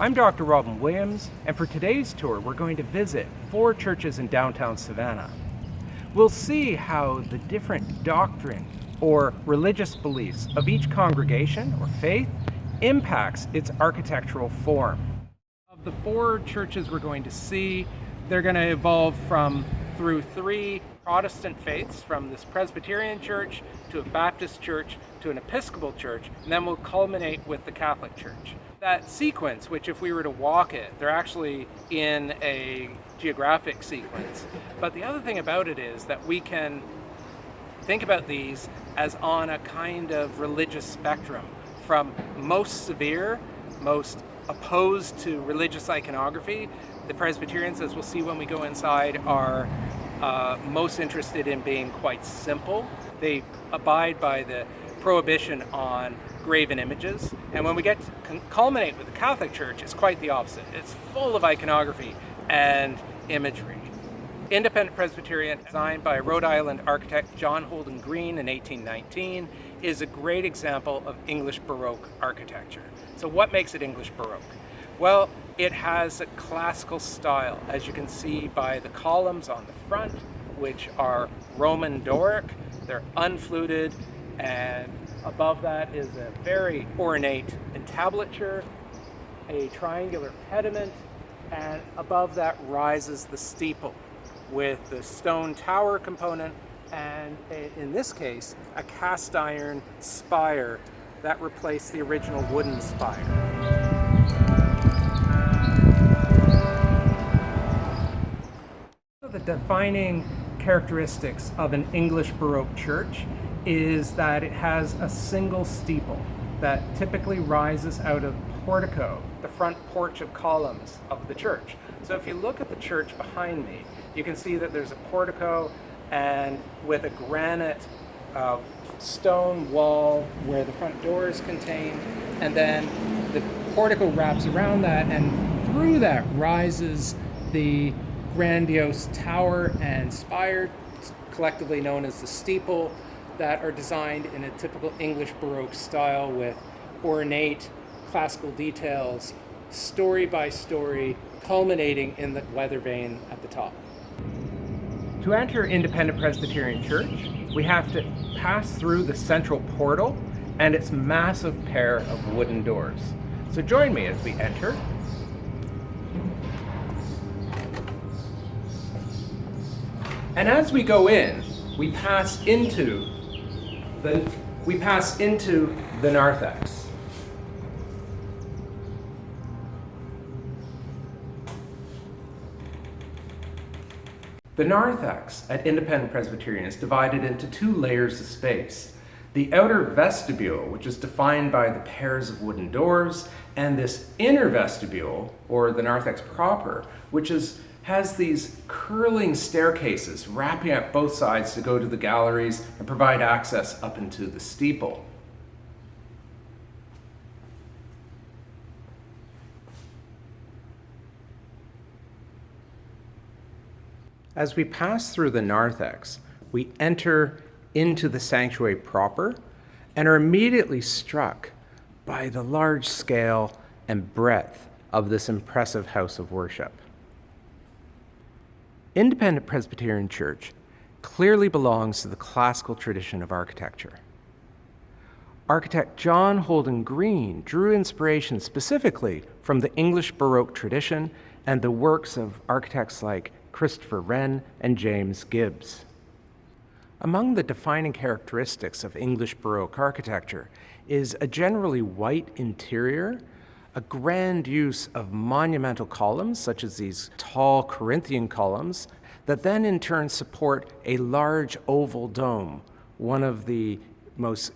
I'm Dr. Robin Williams, and for today's tour, we're going to visit 4 churches in downtown Savannah. We'll see how the different doctrine or religious beliefs of each congregation or faith impacts its architectural form. Of the 4 churches we're going to see, they're going to evolve through 3 Protestant faiths, from this Presbyterian Church to a Baptist Church to an Episcopal Church, and then we'll culminate with the Catholic Church. That sequence, which if we were to walk it, they're actually in a geographic sequence. But the other thing about it is that we can think about these as on a kind of religious spectrum, from most severe, most opposed to religious iconography. The Presbyterians, as we'll see when we go inside, are most interested in being quite simple. They abide by the prohibition on graven images, and when we get to culminate with the Catholic Church, it's quite the opposite. It's full of iconography and imagery. Independent Presbyterian, designed by Rhode Island architect John Holden Green in 1819, is a great example of English Baroque architecture. So what makes it English Baroque? Well, it has a classical style, as you can see by the columns on the front, which are Roman Doric. They're unfluted, and above that is a very ornate entablature, a triangular pediment, and above that rises the steeple with the stone tower component and, in this case, a cast iron spire that replaced the original wooden spire. The defining characteristics of an English Baroque church is that it has a single steeple that typically rises out of portico, the front porch of columns of the church. So if you look at the church behind me, you can see that there's a portico and with a granite stone wall where the front door is contained, and then the portico wraps around that, and through that rises the grandiose tower and spire, collectively known as the steeple, that are designed in a typical English Baroque style with ornate classical details, story by story, culminating in the weather vane at the top. To enter Independent Presbyterian Church, we have to pass through the central portal and its massive pair of wooden doors. So join me as we enter. And as we go in, we pass into the narthex. The narthex at Independent Presbyterian is divided into 2 layers of space. The outer vestibule, which is defined by the pairs of wooden doors, and this inner vestibule, or the narthex proper, which has these curling staircases wrapping up both sides to go to the galleries and provide access up into the steeple. As we pass through the narthex, we enter into the sanctuary proper and are immediately struck by the large scale and breadth of this impressive house of worship. Independent Presbyterian Church clearly belongs to the classical tradition of architecture. Architect John Holden Green drew inspiration specifically from the English Baroque tradition and the works of architects like Christopher Wren and James Gibbs. Among the defining characteristics of English Baroque architecture is a generally white interior, a grand use of monumental columns, such as these tall Corinthian columns, that then in turn support a large oval dome, one of the most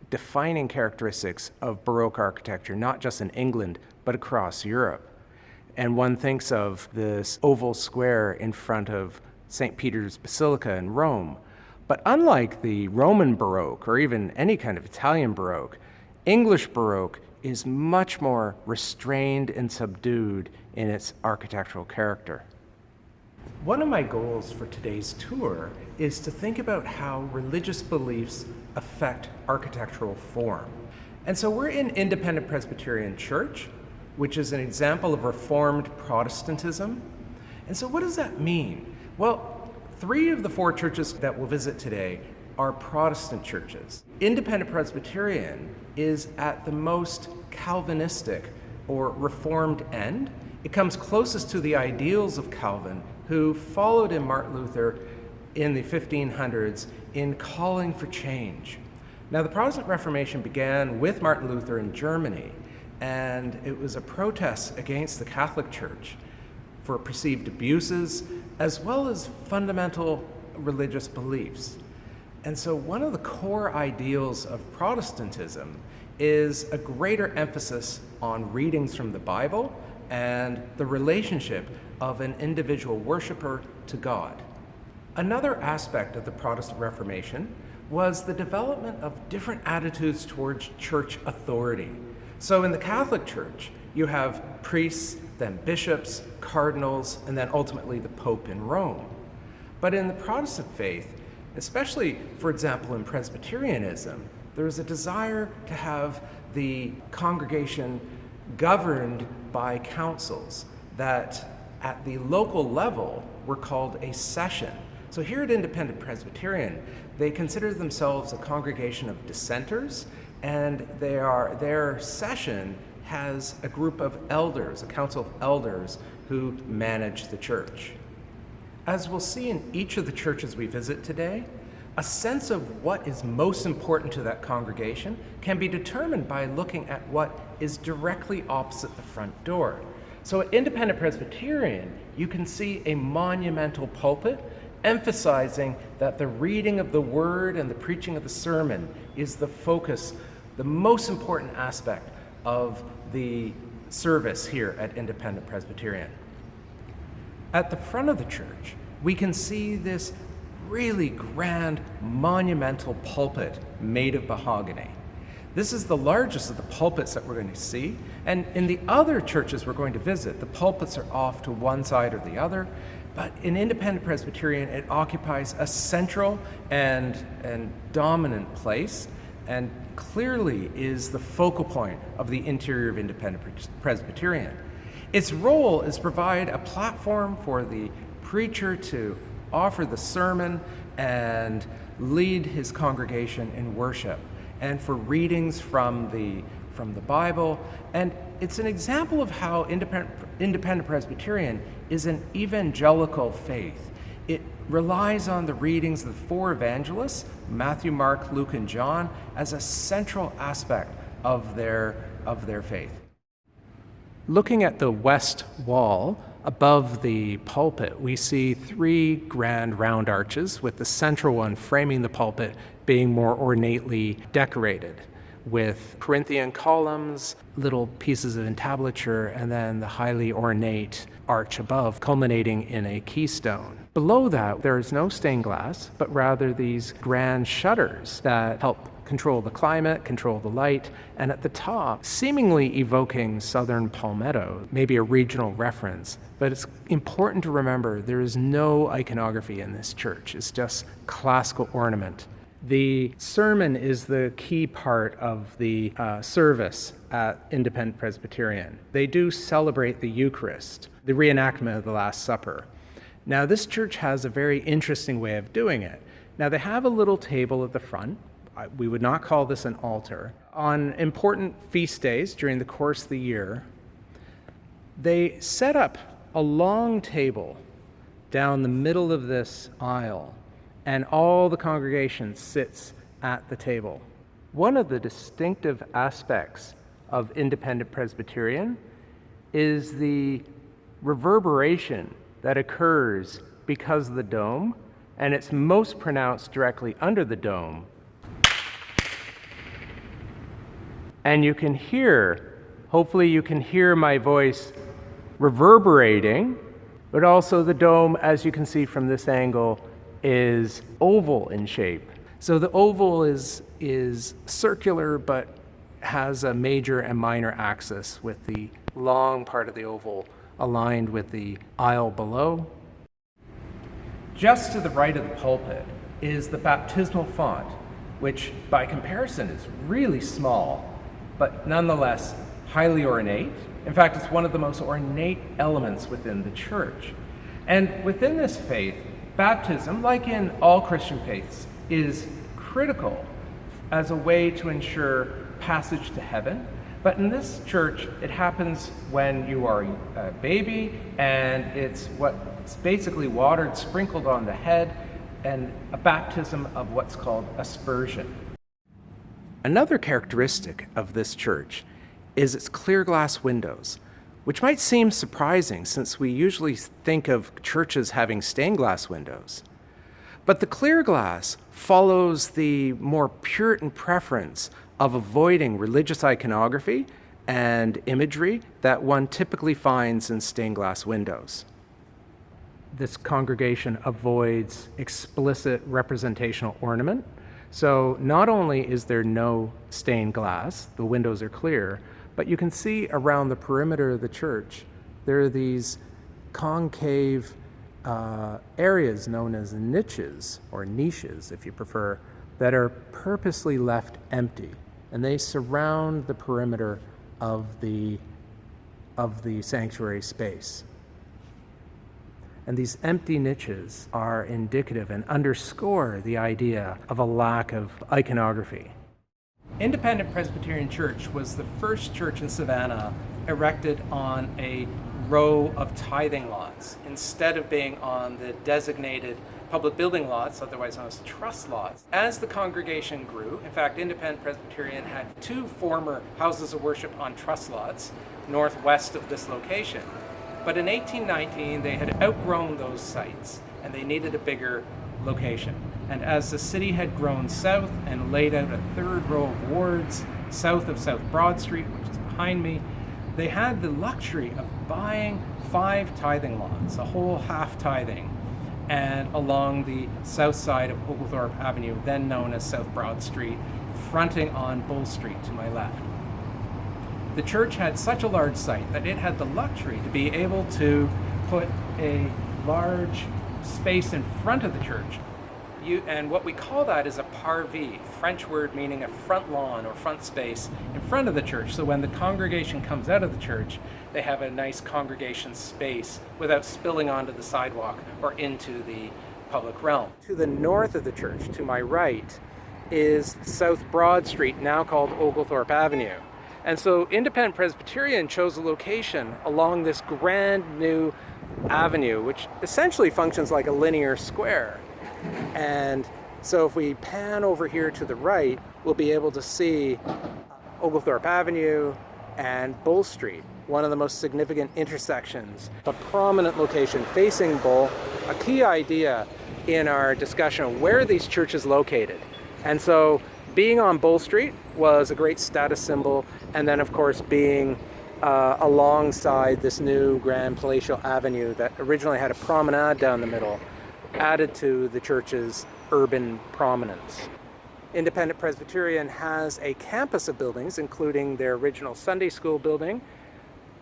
defining characteristics of Baroque architecture, not just in England, but across Europe. And one thinks of this oval square in front of St. Peter's Basilica in Rome. But unlike the Roman Baroque, or even any kind of Italian Baroque, English Baroque is much more restrained and subdued in its architectural character. One of my goals for today's tour is to think about how religious beliefs affect architectural form. And so we're in Independent Presbyterian Church. which is an example of Reformed Protestantism. And so what does that mean? Well, 3 of the 4 churches that we'll visit today are Protestant churches. Independent Presbyterian is at the most Calvinistic or Reformed end. It comes closest to the ideals of Calvin, who followed in Martin Luther in the 1500s in calling for change. Now, the Protestant Reformation began with Martin Luther in Germany, and it was a protest against the Catholic Church for perceived abuses as well as fundamental religious beliefs. And so one of the core ideals of Protestantism is a greater emphasis on readings from the Bible and the relationship of an individual worshiper to God. Another aspect of the Protestant Reformation was the development of different attitudes towards church authority. So in the Catholic Church, you have priests, then bishops, cardinals, and then ultimately the Pope in Rome. But in the Protestant faith, especially, for example, in Presbyterianism, there is a desire to have the congregation governed by councils that at the local level were called a session. So here at Independent Presbyterian, they consider themselves a congregation of dissenters, and their session has a group of elders, a council of elders who manage the church. As we'll see in each of the churches we visit today, a sense of what is most important to that congregation can be determined by looking at what is directly opposite the front door. So at Independent Presbyterian, you can see a monumental pulpit emphasizing that the reading of the word and the preaching of the sermon is the focus, the most important aspect of the service here at Independent Presbyterian. At the front of the church, we can see this really grand, monumental pulpit made of mahogany. This is the largest of the pulpits that we're going to see, and in the other churches we're going to visit, the pulpits are off to one side or the other, but in Independent Presbyterian, it occupies a central and dominant place, and clearly is the focal point of the interior of Independent Presbyterian. Its role is to provide a platform for the preacher to offer the sermon and lead his congregation in worship, and for readings from the Bible. And it's an example of how Independent Presbyterian is an evangelical faith. It relies on the readings of the 4 evangelists, Matthew, Mark, Luke, and John, as a central aspect of their faith. Looking at the west wall above the pulpit, we see 3 grand round arches, with the central one framing the pulpit being more ornately decorated with Corinthian columns, little pieces of entablature, and then the highly ornate arch above, culminating in a keystone. Below that, there is no stained glass, but rather these grand shutters that help control the climate, control the light, and at the top, seemingly evoking southern palmetto, maybe a regional reference. But it's important to remember there is no iconography in this church. It's just classical ornament. The sermon is the key part of the service at Independent Presbyterian. They do celebrate the Eucharist, the reenactment of the Last Supper. Now, this church has a very interesting way of doing it. Now, they have a little table at the front. We would not call this an altar. On important feast days during the course of the year, they set up a long table down the middle of this aisle, and all the congregation sits at the table. One of the distinctive aspects of Independent Presbyterian is the reverberation that occurs because of the dome, and it's most pronounced directly under the dome. And you can hear, hopefully you can hear my voice reverberating, but also the dome, as you can see from this angle, is oval in shape. So the oval is circular, but has a major and minor axis, with the long part of the oval aligned with the aisle below. Just to the right of the pulpit is the baptismal font, which by comparison is really small, but nonetheless highly ornate. In fact, it's one of the most ornate elements within the church. And within this faith, baptism, like in all Christian faiths, is critical as a way to ensure passage to heaven. But in this church, it happens when you are a baby, and it's what's basically watered, sprinkled on the head, and a baptism of what's called aspersion. Another characteristic of this church is its clear glass windows, which might seem surprising since we usually think of churches having stained glass windows. But the clear glass follows the more Puritan preference of avoiding religious iconography and imagery that one typically finds in stained glass windows. This congregation avoids explicit representational ornament. So not only is there no stained glass, the windows are clear, but you can see around the perimeter of the church, there are these concave areas known as niches, or niches if you prefer, that are purposely left empty. And they surround the perimeter of the sanctuary space. And these empty niches are indicative and underscore the idea of a lack of iconography. Independent Presbyterian Church was the first church in Savannah erected on a row of tithing lots instead of being on the designated public building lots, otherwise known as trust lots. As the congregation grew, in fact, Independent Presbyterian had 2 former houses of worship on trust lots northwest of this location. But in 1819, they had outgrown those sites and they needed a bigger location. And as the city had grown south and laid out a 3rd row of wards south of South Broad Street, which is behind me, they had the luxury of buying 5 tithing lots, a whole half tithing, and along the south side of Oglethorpe Avenue, then known as South Broad Street, fronting on Bull Street to my left. The church had such a large site that it had the luxury to be able to put a large space in front of the church. And what we call that is a parvis, French word meaning a front lawn or front space in front of the church. So when the congregation comes out of the church, they have a nice congregation space without spilling onto the sidewalk or into the public realm. To the north of the church, to my right, is South Broad Street, now called Oglethorpe Avenue. And so Independent Presbyterian chose a location along this grand new avenue, which essentially functions like a linear square. And so if we pan over here to the right, we'll be able to see Oglethorpe Avenue and Bull Street, one of the most significant intersections, a prominent location facing Bull, a key idea in our discussion of where these churches located. And so being on Bull Street was a great status symbol, and then of course being alongside this new grand palatial avenue that originally had a promenade down the middle added to the church's urban prominence. Independent Presbyterian has a campus of buildings, including their original Sunday school building,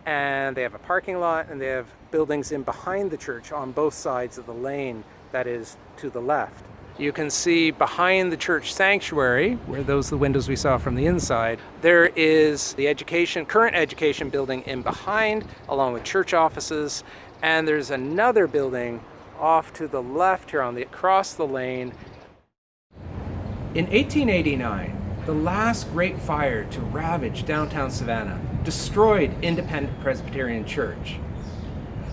and they have a parking lot, and they have buildings in behind the church on both sides of the lane that is to the left. You can see behind the church sanctuary, where those are the windows we saw from the inside, there is the current education building in behind, along with church offices, and there's another building off to the left here across the lane. In 1889, the last great fire to ravage downtown Savannah destroyed Independent Presbyterian Church.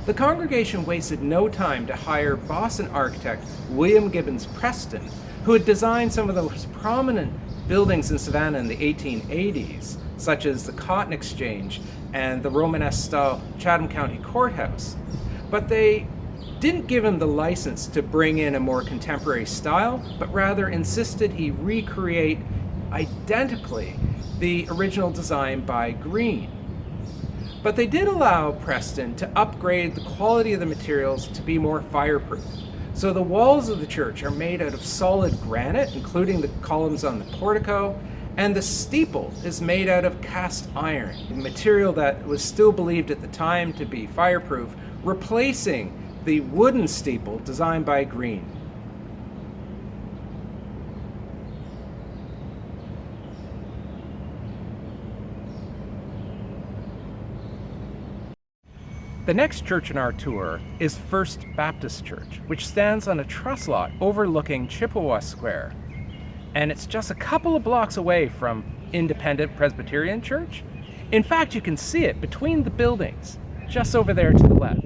The congregation wasted no time to hire Boston architect William Gibbons Preston, who had designed some of the most prominent buildings in Savannah in the 1880s, such as the Cotton Exchange and the Romanesque-style Chatham County Courthouse. But they didn't give him the license to bring in a more contemporary style, but rather insisted he recreate identically the original design by Green. But they did allow Preston to upgrade the quality of the materials to be more fireproof. So the walls of the church are made out of solid granite, including the columns on the portico, and the steeple is made out of cast iron, a material that was still believed at the time to be fireproof, replacing the wooden steeple designed by Green. The next church in our tour is First Baptist Church, which stands on a truss lot overlooking Chippewa Square. And it's just a couple of blocks away from Independent Presbyterian Church. In fact, you can see it between the buildings, just over there to the left.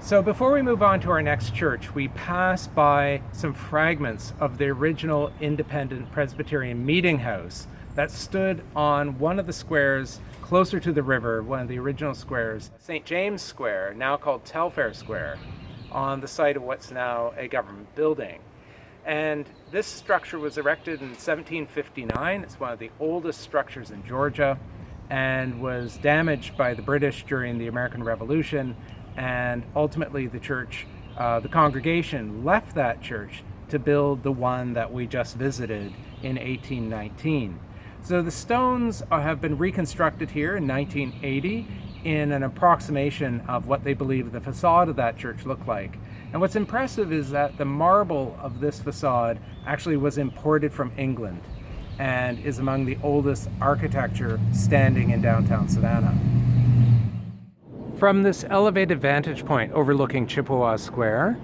So before we move on to our next church, we pass by some fragments of the original Independent Presbyterian meeting house that stood on one of the squares closer to the river, one of the original squares, St. James Square, now called Telfair Square, on the site of what's now a government building. And this structure was erected in 1759. It's one of the oldest structures in Georgia and was damaged by the British during the American Revolution. And ultimately the church, the congregation left that church to build the one that we just visited in 1819. So the stones have been reconstructed here in 1980 in an approximation of what they believe the facade of that church looked like. And what's impressive is that the marble of this facade actually was imported from England and is among the oldest architecture standing in downtown Savannah. From this elevated vantage point overlooking Chippewa Square,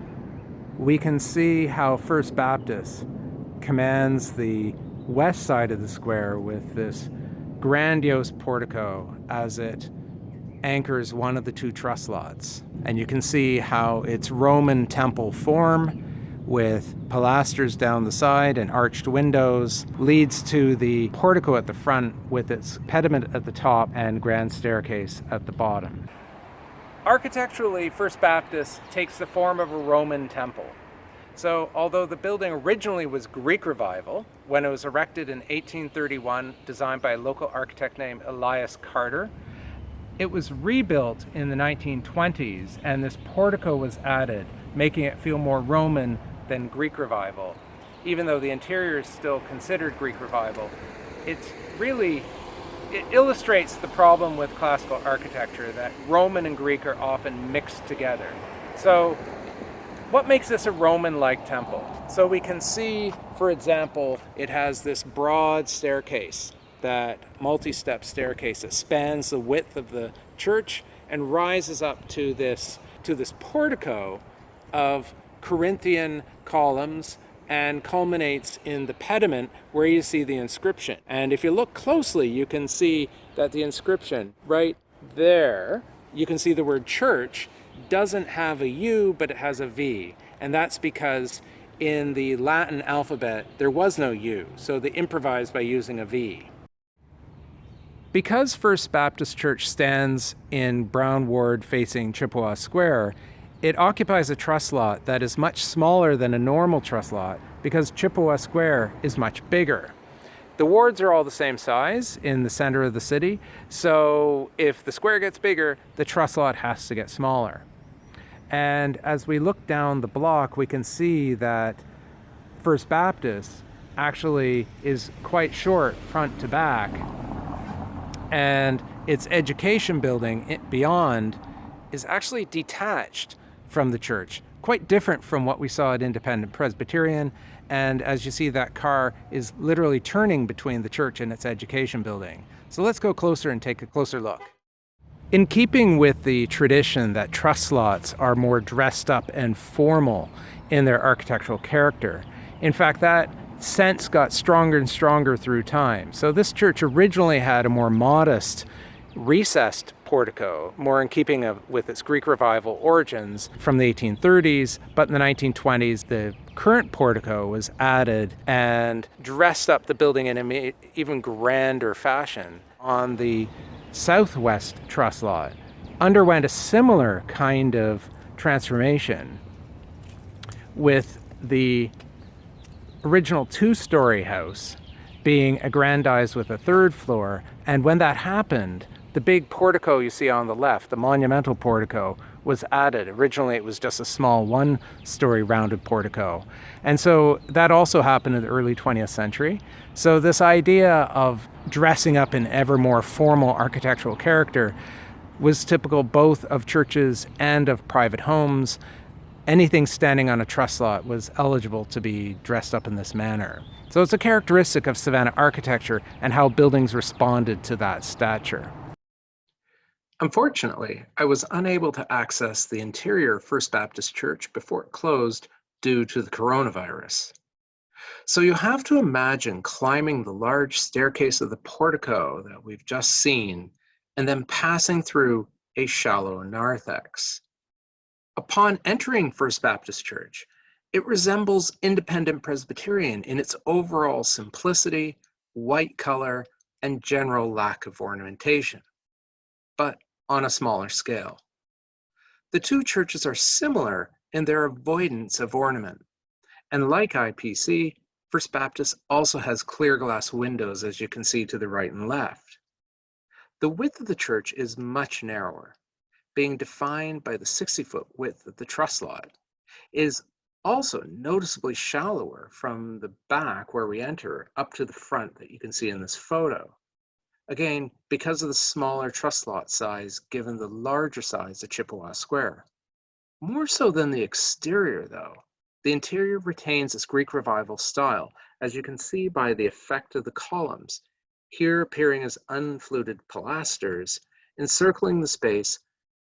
we can see how First Baptist commands the west side of the square with this grandiose portico as it anchors one of the two truss lots. And you can see how its Roman temple form with pilasters down the side and arched windows leads to the portico at the front with its pediment at the top and grand staircase at the bottom. Architecturally, First Baptist takes the form of a Roman temple. So although the building originally was Greek Revival, when it was erected in 1831, designed by a local architect named Elias Carter, it was rebuilt in the 1920s and this portico was added, making it feel more Roman than Greek Revival. Even though the interior is still considered Greek Revival, it illustrates the problem with classical architecture, that Roman and Greek are often mixed together. So what makes this a Roman-like temple? So we can see, for example, it has this broad staircase, that multi-step staircase that spans the width of the church and rises up to this portico of Corinthian columns and culminates in the pediment where you see the inscription. And if you look closely, you can see that the inscription right there, you can see the word church doesn't have a U, but it has a V. And that's because in the Latin alphabet, there was no U, so they improvised by using a V. Because First Baptist Church stands in Brown Ward facing Chippewa Square, it occupies a truss lot that is much smaller than a normal truss lot because Chippewa Square is much bigger. The wards are all the same size in the center of the city, so if the square gets bigger, the truss lot has to get smaller. And as we look down the block, we can see that First Baptist actually is quite short front to back, and its education building beyond is actually detached from the church, quite different from what we saw at Independent Presbyterian. And as you see, that car is literally turning between the church and its education building. So let's go closer and take a closer look. In keeping with the tradition that truss lots are more dressed up and formal in their architectural character, in fact, that sense got stronger and stronger through time. So this church originally had a more modest, recessed portico, more in keeping with its Greek Revival origins from the 1830s, but in the 1920s, the current portico was added and dressed up the building in an even grander fashion. On the southwest truss lot, underwent a similar kind of transformation with the original two-story house being aggrandized with a third floor. And when that happened, the big portico you see on the left, the monumental portico, was added. Originally it was just a small one-story rounded portico. And so that also happened in the early 20th century. So this idea of dressing up in ever more formal architectural character was typical both of churches and of private homes. Anything standing on a truss lot was eligible to be dressed up in this manner. So it's a characteristic of Savannah architecture and how buildings responded to that stature. Unfortunately, I was unable to access the interior of First Baptist Church before it closed due to the coronavirus. So you'll have to imagine climbing the large staircase of the portico that we've just seen and then passing through a shallow narthex. Upon entering First Baptist Church, it resembles Independent Presbyterian in its overall simplicity, white color, and general lack of ornamentation, but on a smaller scale. The two churches are similar in their avoidance of ornament, and like IPC, First Baptist also has clear glass windows, as you can see to the right and left. The width of the church is much narrower, being defined by the 60-foot width of the truss lot. It is also noticeably shallower from the back where we enter up to the front that you can see in this photo. Again, because of the smaller truss lot size given the larger size of Chippewa Square. More so than the exterior though, the interior retains its Greek Revival style, as you can see by the effect of the columns, here appearing as unfluted pilasters, encircling the space,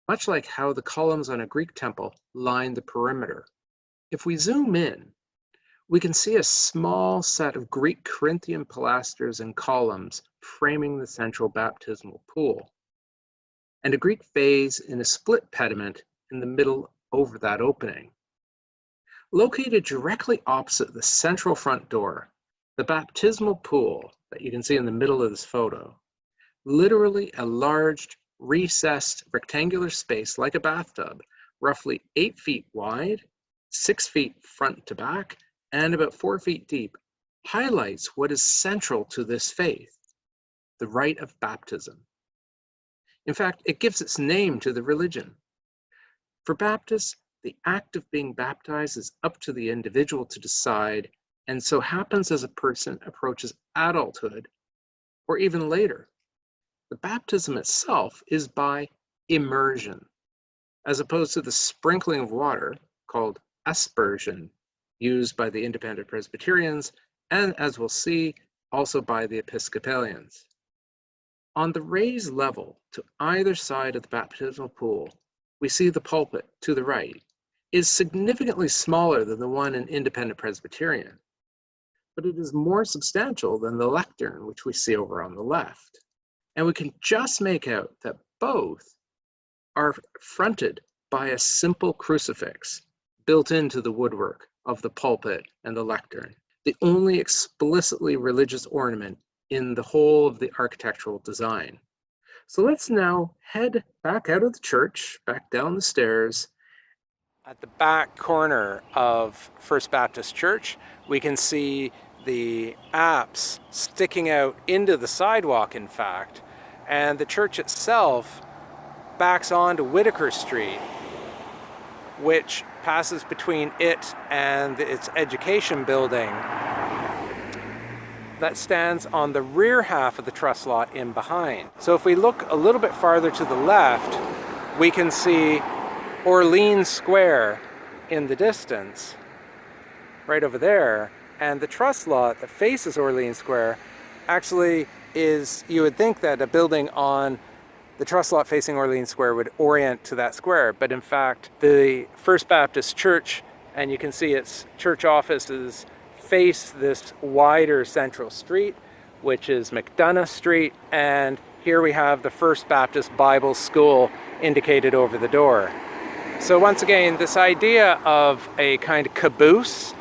much like how the columns on a Greek temple line the perimeter. If we zoom in, we can see a small set of Greek Corinthian pilasters and columns framing the central baptismal pool, and a Greek vase in a split pediment in the middle over that opening. Located directly opposite the central front door, the baptismal pool that you can see in the middle of this photo, literally a large recessed rectangular space like a bathtub, roughly 8 feet wide, 6 feet front to back, and about 4 feet deep, highlights what is central to this faith, the rite of baptism. In fact, it gives its name to the religion. For Baptists, the act of being baptized is up to the individual to decide, and so happens as a person approaches adulthood or even later. The baptism itself is by immersion, as opposed to the sprinkling of water, called aspersion, used by the Independent Presbyterians, and as we'll see, also by the Episcopalians. On the raised level to either side of the baptismal pool, we see the pulpit to the right is significantly smaller than the one in Independent Presbyterian, but it is more substantial than the lectern, which we see over on the left. And we can just make out that both are fronted by a simple crucifix built into the woodwork of the pulpit and the lectern, the only explicitly religious ornament in the whole of the architectural design. So let's now head back out of the church, back down the stairs. At the back corner of First Baptist Church, we can see the apse sticking out into the sidewalk, in fact, and the church itself backs onto Whitaker Street, which passes between it and its education building that stands on the rear half of the truss lot in behind. So if we look a little bit farther to the left, we can see Orleans Square in the distance, right over there, and the truss lot that faces Orleans Square actually is, you would think that a building on the truss lot facing Orleans Square would orient to that square, but in fact, the First Baptist Church, and you can see its church offices face this wider central street, which is McDonough Street, and here we have the First Baptist Bible School indicated over the door. So once again, this idea of a kind of caboose,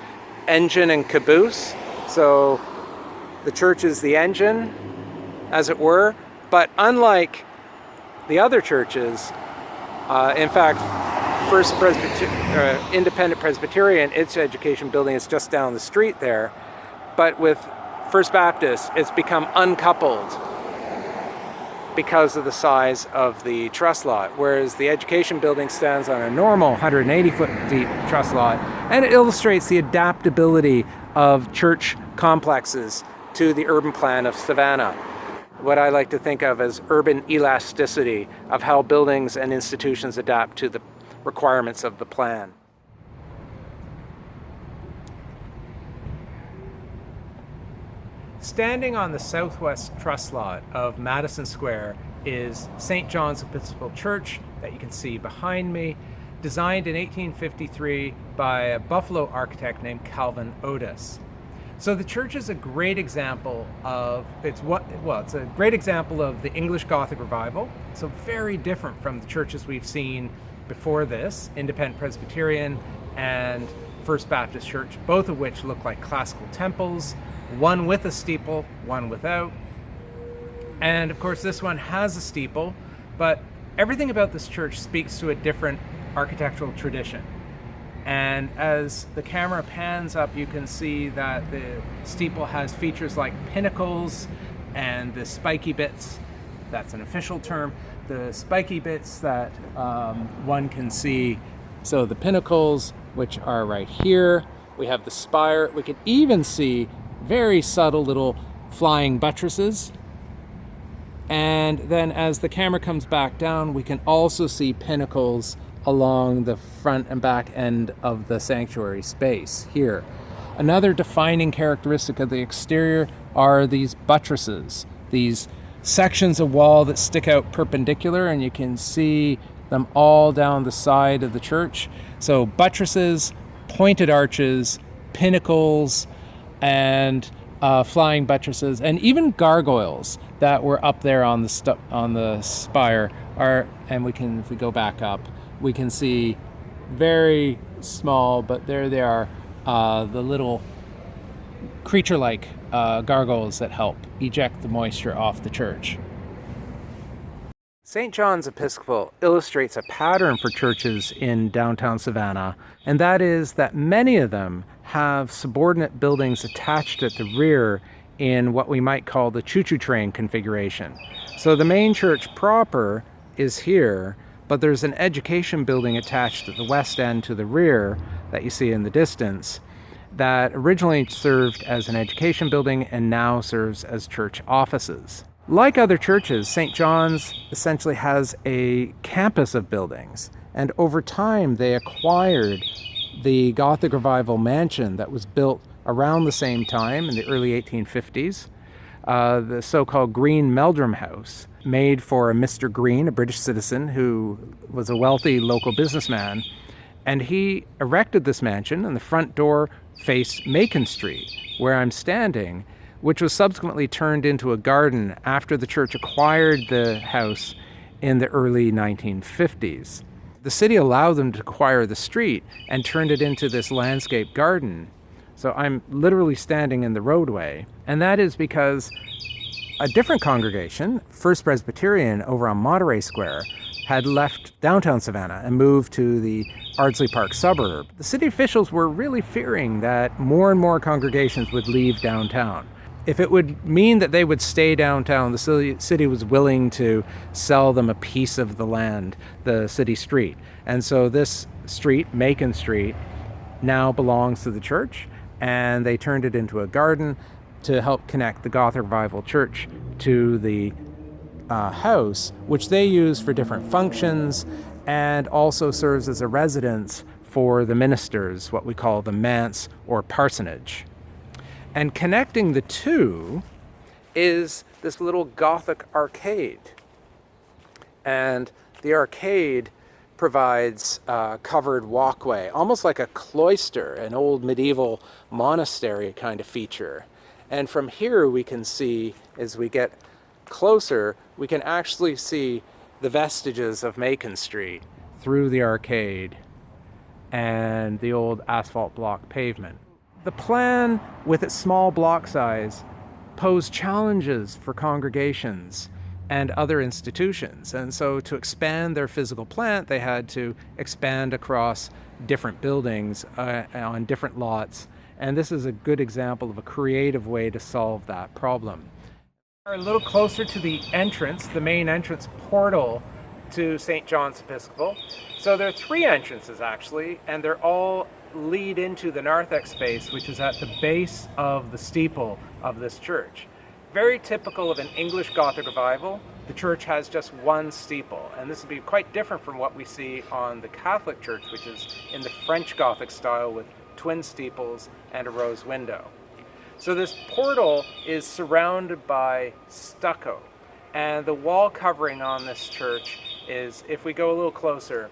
engine and caboose, so the church is the engine, as it were, but unlike the other churches, in fact, Independent Presbyterian, its education building is just down the street there, but with First Baptist, it's become uncoupled because of the size of the truss lot, whereas the education building stands on a normal 180-foot deep truss lot, and it illustrates the adaptability of church complexes to the urban plan of Savannah. What I like to think of as urban elasticity of how buildings and institutions adapt to the requirements of the plan. Standing on the southwest truss lot of Madison Square is St. John's Episcopal Church that you can see behind me, designed in 1853 by a Buffalo architect named Calvin Otis. So the church is a great example of it's a great example of the English Gothic revival. So very different from the churches we've seen before this, Independent Presbyterian and First Baptist Church, both of which look like classical temples, one with a steeple, one without. And of course this one has a steeple, but everything about this church speaks to a different architectural tradition. And as the camera pans up, you can see that the steeple has features like pinnacles and the spiky bits. That's an official term. The spiky bits that one can see. So the pinnacles, which are right here. We have the spire. We can even see very subtle little flying buttresses. And then as the camera comes back down, we can also see pinnacles along the front and back end of the sanctuary space here. Another defining characteristic of the exterior are these buttresses, these sections of wall that stick out perpendicular, and you can see them all down the side of the church. So buttresses, pointed arches, pinnacles, and flying buttresses, and even gargoyles that were up there on the spire are, and if we go back up, we can see very small, but there they are, the little creature-like gargoyles that help eject the moisture off the church. St. John's Episcopal illustrates a pattern for churches in downtown Savannah, and that is that many of them have subordinate buildings attached at the rear in what we might call the choo-choo train configuration. So the main church proper is here, but there's an education building attached at the west end to the rear that you see in the distance that originally served as an education building and now serves as church offices. Like other churches, St. John's essentially has a campus of buildings, and over time they acquired the Gothic Revival mansion that was built around the same time in the early 1850s, the so-called Green Meldrum House, made for a Mr. Green, a British citizen who was a wealthy local businessman, and he erected this mansion, and the front door faced Macon Street, where I'm standing, which was subsequently turned into a garden after the church acquired the house in the early 1950s. The city allowed them to acquire the street and turned it into this landscape garden. So I'm literally standing in the roadway, and that is because a different congregation, First Presbyterian over on Monterey Square, had left downtown Savannah and moved to the Ardsley Park suburb. The city officials were really fearing that more and more congregations would leave downtown. If it would mean that they would stay downtown, the city was willing to sell them a piece of the land, the city street. And so this street, Macon Street, now belongs to the church, and they turned it into a garden to help connect the Gothic Revival Church to the house, which they use for different functions and also serves as a residence for the ministers, what we call the manse or parsonage. And connecting the two is this little Gothic arcade. And the arcade provides a covered walkway, almost like a cloister, an old medieval monastery kind of feature. And from here we can see, as we get closer, we can actually see the vestiges of Macon Street through the arcade and the old asphalt block pavement. The plan, with its small block size, posed challenges for congregations and other institutions. And so to expand their physical plant, they had to expand across different buildings on different lots. And this is a good example of a creative way to solve that problem. We're a little closer to the entrance, the main entrance portal to St. John's Episcopal. So there are three entrances actually, and they're all lead into the narthex space, which is at the base of the steeple of this church. Very typical of an English Gothic revival, the church has just one steeple, and this would be quite different from what we see on the Catholic Church, which is in the French Gothic style with twin steeples and a rose window. So this portal is surrounded by stucco, And the wall covering on this church is, if we go a little closer,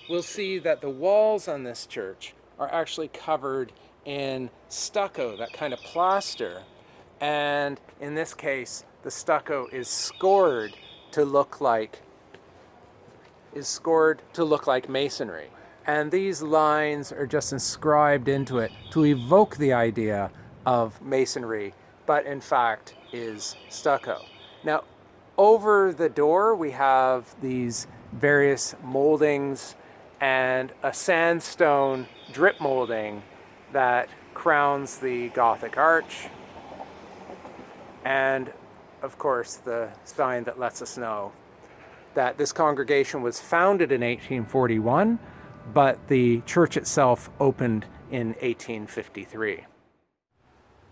we'll see that the walls on this church are actually covered in stucco, that kind of plaster. And in this case, the stucco is scored to look like masonry. And these lines are just inscribed into it to evoke the idea of masonry, but in fact is stucco. Now, over the door, we have these various moldings and a sandstone drip molding that crowns the Gothic arch. And of course, the sign that lets us know that this congregation was founded in 1841, but the church itself opened in 1853.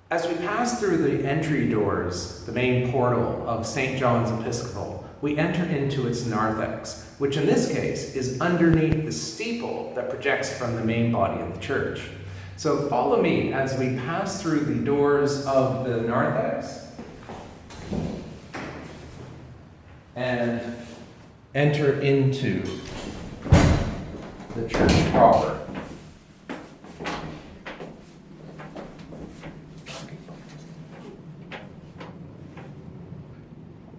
As we pass through the entry doors, the main portal of St. John's Episcopal, we enter into its narthex, which in this case is underneath the steeple that projects from the main body of the church. So follow me as we pass through the doors of the narthex and enter into the church proper.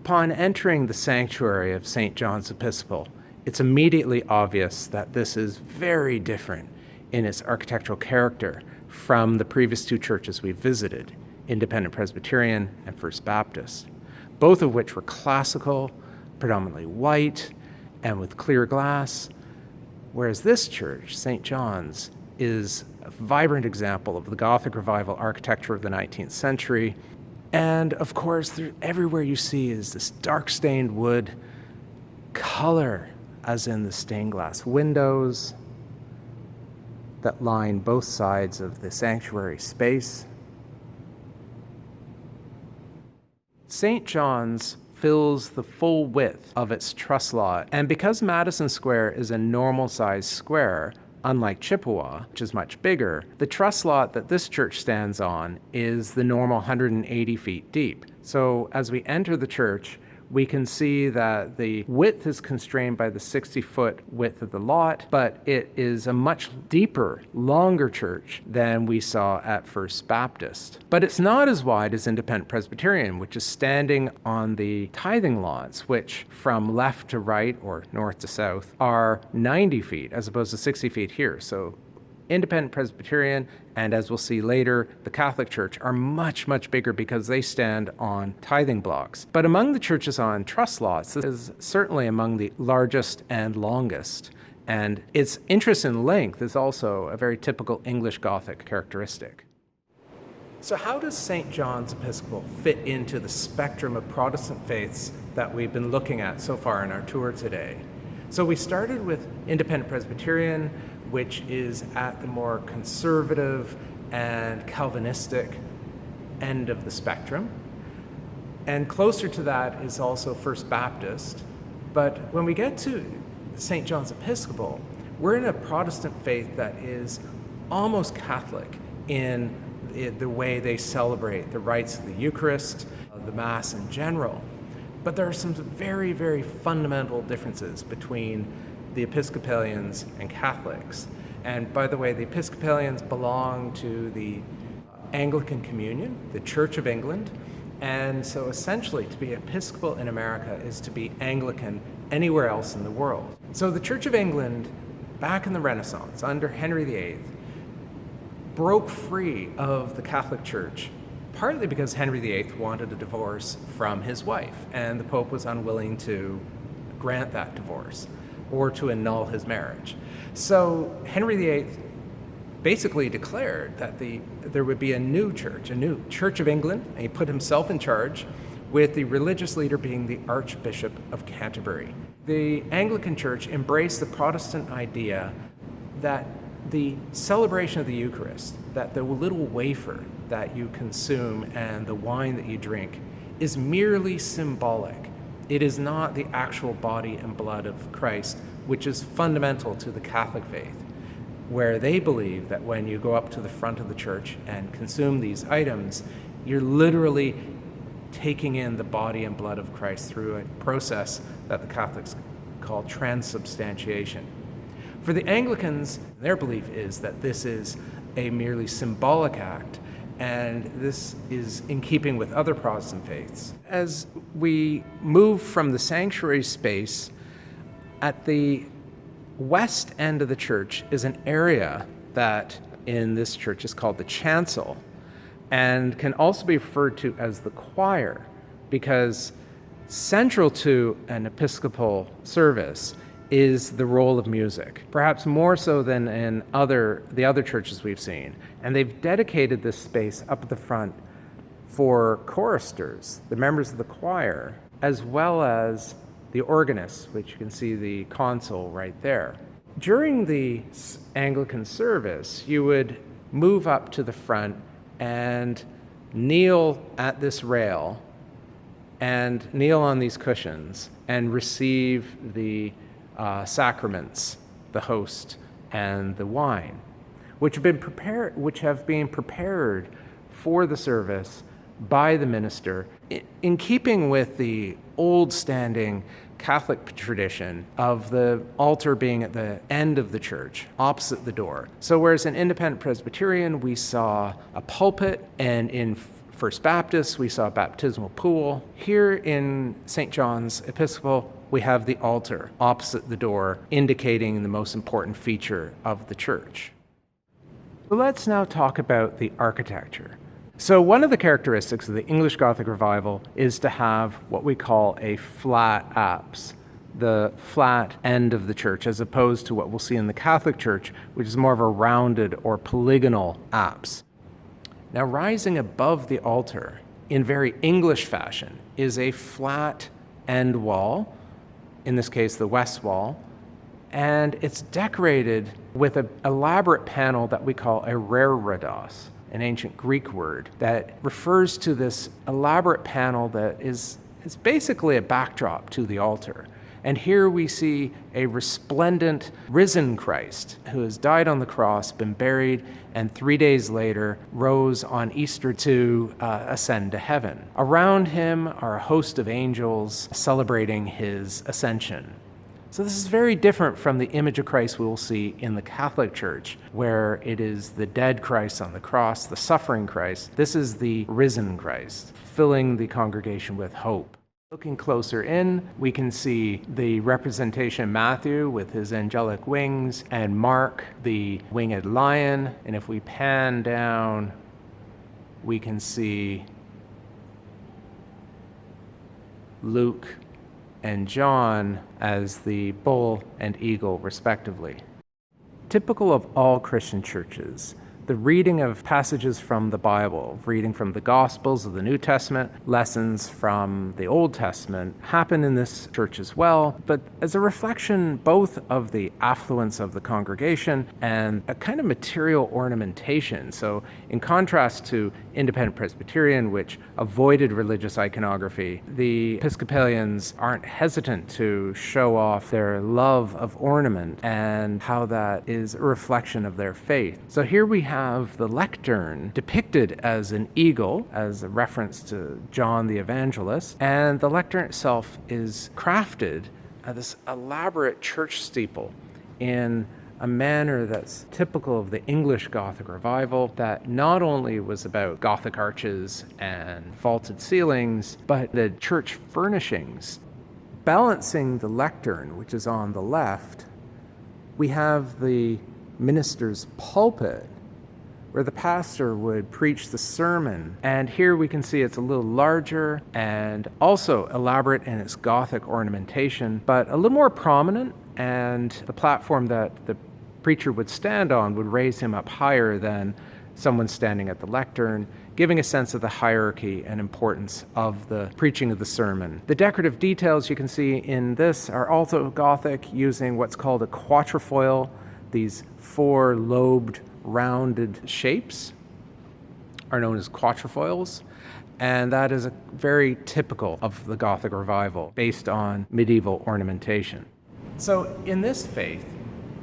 Upon entering the sanctuary of St. John's Episcopal, it's immediately obvious that this is very different in its architectural character from the previous two churches we visited, Independent Presbyterian and First Baptist, both of which were classical, predominantly white, and with clear glass, whereas this church, St. John's, is a vibrant example of the Gothic Revival architecture of the 19th century. And of course, everywhere you see is this dark stained wood color, as in the stained glass windows that line both sides of the sanctuary space. St. John's fills the full width of its truss lot, and because Madison Square is a normal-sized square, unlike Chippewa, which is much bigger, the truss lot that this church stands on is the normal 180 feet deep. So as we enter the church, we can see that the width is constrained by the 60-foot width of the lot, but it is a much deeper, longer church than we saw at First Baptist. But it's not as wide as Independent Presbyterian, which is standing on the tithing lots, which from left to right or north to south are 90 feet as opposed to 60 feet here. So Independent Presbyterian, and as we'll see later, the Catholic Church are much, much bigger because they stand on tithing blocks. But among the churches on truss lots, this is certainly among the largest and longest. And its interest in length is also a very typical English Gothic characteristic. So how does St. John's Episcopal fit into the spectrum of Protestant faiths that we've been looking at so far in our tour today? So we started with Independent Presbyterian, which is at the more conservative and Calvinistic end of the spectrum. And closer to that is also First Baptist. But when we get to St. John's Episcopal, we're in a Protestant faith that is almost Catholic in the way they celebrate the rites of the Eucharist, the Mass in general. But there are some very, very fundamental differences between the Episcopalians and Catholics. And by the way, the Episcopalians belong to the Anglican Communion, the Church of England. And so essentially to be Episcopal in America is to be Anglican anywhere else in the world. So the Church of England, back in the Renaissance, under Henry VIII, broke free of the Catholic Church, partly because Henry VIII wanted a divorce from his wife, and the Pope was unwilling to grant that divorce or to annul his marriage. So Henry VIII basically declared that there would be a new Church of England, and he put himself in charge, with the religious leader being the Archbishop of Canterbury. The Anglican Church embraced the Protestant idea that the celebration of the Eucharist, that the little wafer that you consume and the wine that you drink is merely symbolic. It is not the actual body and blood of Christ, which is fundamental to the Catholic faith, where they believe that when you go up to the front of the church and consume these items, you're literally taking in the body and blood of Christ through a process that the Catholics call transubstantiation. For the Anglicans, their belief is that this is a merely symbolic act, and this is in keeping with other Protestant faiths. As we move from the sanctuary space, at the west end of the church is an area that in this church is called the chancel, and can also be referred to as the choir, because central to an Episcopal service is the role of music, perhaps more so than in the other churches we've seen. And they've dedicated this space up at the front for choristers, the members of the choir, as well as the organists, which you can see the console right there. During the Anglican service, you would move up to the front and kneel at this rail and kneel on these cushions and receive the sacraments, the host and the wine, which have been prepared for the service by the minister, in keeping with the old-standing Catholic tradition of the altar being at the end of the church, opposite the door. So whereas in Independent Presbyterian, we saw a pulpit, and in First Baptist, we saw a baptismal pool, here in St. John's Episcopal, we have the altar opposite the door, indicating the most important feature of the church. So let's now talk about the architecture. So one of the characteristics of the English Gothic Revival is to have what we call a flat apse, the flat end of the church, as opposed to what we'll see in the Catholic Church, which is more of a rounded or polygonal apse. Now, rising above the altar, in very English fashion, is a flat end wall, in this case the west wall, and it's decorated with an elaborate panel that we call a reredos, an ancient Greek word that refers to this elaborate panel that is basically a backdrop to the altar. And here we see a resplendent risen Christ who has died on the cross, been buried, and 3 days later rose on Easter to ascend to heaven. Around him are a host of angels celebrating his ascension. So this is very different from the image of Christ we will see in the Catholic Church, where it is the dead Christ on the cross, the suffering Christ. This is the risen Christ, filling the congregation with hope. Looking closer in, we can see the representation of Matthew with his angelic wings, and Mark, the winged lion. And if we pan down, we can see Luke and John as the bull and eagle, respectively. Typical of all Christian churches, the reading of passages from the Bible, reading from the Gospels of the New Testament, lessons from the Old Testament, happen in this church as well, but as a reflection both of the affluence of the congregation and a kind of material ornamentation. So in contrast to Independent Presbyterian, which avoided religious iconography, the Episcopalians aren't hesitant to show off their love of ornament and how that is a reflection of their faith. So here we have the lectern depicted as an eagle, as a reference to John the Evangelist, and the lectern itself is crafted as this elaborate church steeple in a manner that's typical of the English Gothic Revival, that not only was about Gothic arches and vaulted ceilings, but the church furnishings. Balancing the lectern, which is on the left, we have the minister's pulpit, where the pastor would preach the sermon. And here we can see it's a little larger and also elaborate in its Gothic ornamentation, but a little more prominent, and the platform that the preacher would stand on would raise him up higher than someone standing at the lectern, giving a sense of the hierarchy and importance of the preaching of the sermon. The decorative details you can see in this are also Gothic, using what's called a quatrefoil. These four-lobed rounded shapes are known as quatrefoils, and that is very typical of the Gothic Revival based on medieval ornamentation. So in this faith,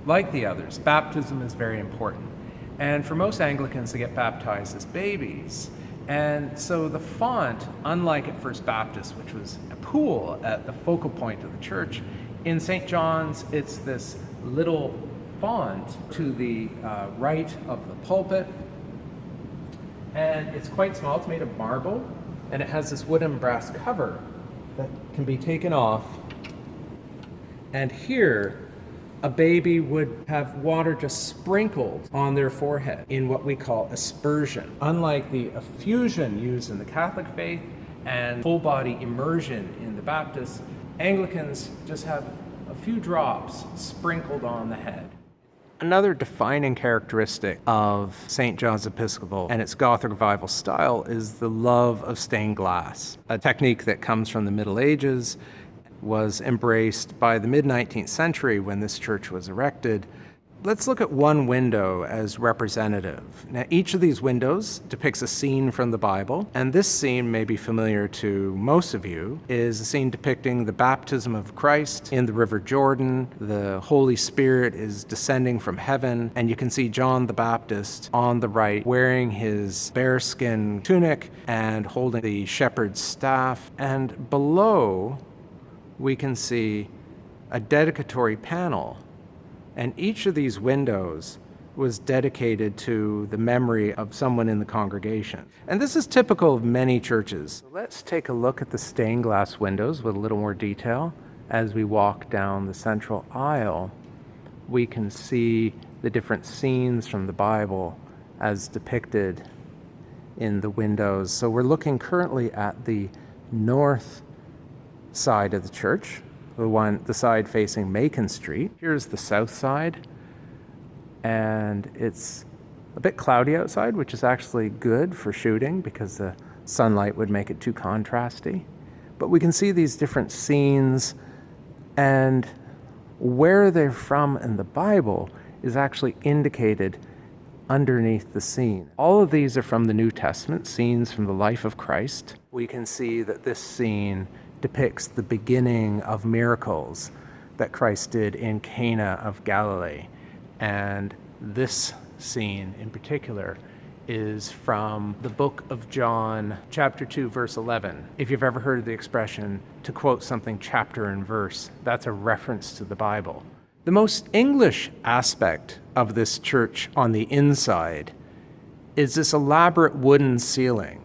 like the others, baptism is very important. And for most Anglicans, they get baptized as babies. And so the font, unlike at First Baptist, which was a pool at the focal point of the church, in St. John's, it's this little font to the right of the pulpit. And it's quite small. It's made of marble, and it has this wooden brass cover that can be taken off. And here, a baby would have water just sprinkled on their forehead in what we call aspersion. Unlike the effusion used in the Catholic faith and full body immersion in the Baptists, Anglicans just have a few drops sprinkled on the head. Another defining characteristic of St. John's Episcopal and its Gothic Revival style is the love of stained glass, a technique that comes from the Middle Ages, was embraced by the mid-19th century when this church was erected. Let's look at one window as representative. Now, each of these windows depicts a scene from the Bible, and this scene may be familiar to most of you, is a scene depicting the baptism of Christ in the River Jordan. The Holy Spirit is descending from heaven, and you can see John the Baptist on the right wearing his bearskin tunic and holding the shepherd's staff. And below, we can see a dedicatory panel. And each of these windows was dedicated to the memory of someone in the congregation. And this is typical of many churches. Let's take a look at the stained glass windows with a little more detail. As we walk down the central aisle, we can see the different scenes from the Bible as depicted in the windows. So we're looking currently at the north side of the church, the side facing Macon Street. Here's the south side, and it's a bit cloudy outside, which is actually good for shooting because the sunlight would make it too contrasty. But we can see these different scenes, and where they're from in the Bible is actually indicated underneath the scene. All of these are from the New Testament, scenes from the life of Christ. We can see that this scene depicts the beginning of miracles that Christ did in Cana of Galilee. And this scene in particular is from the book of John, chapter 2, verse 11. If you've ever heard the expression, to quote something chapter and verse, that's a reference to the Bible. The most English aspect of this church on the inside is this elaborate wooden ceiling.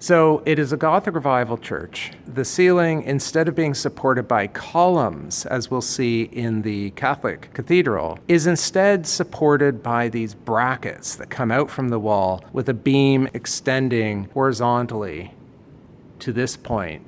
So it is a Gothic Revival church. The ceiling, instead of being supported by columns, as we'll see in the Catholic cathedral, is instead supported by these brackets that come out from the wall with a beam extending horizontally to this point.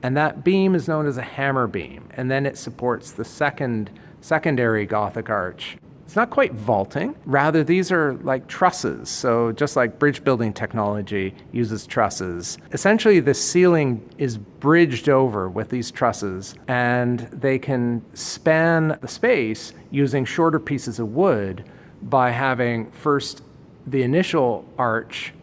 And that beam is known as a hammer beam, and then it supports the secondary Gothic arch. It's not quite vaulting. Rather, these are like trusses. So just like bridge building technology uses trusses, essentially the ceiling is bridged over with these trusses, and they can span the space using shorter pieces of wood by having first the initial arch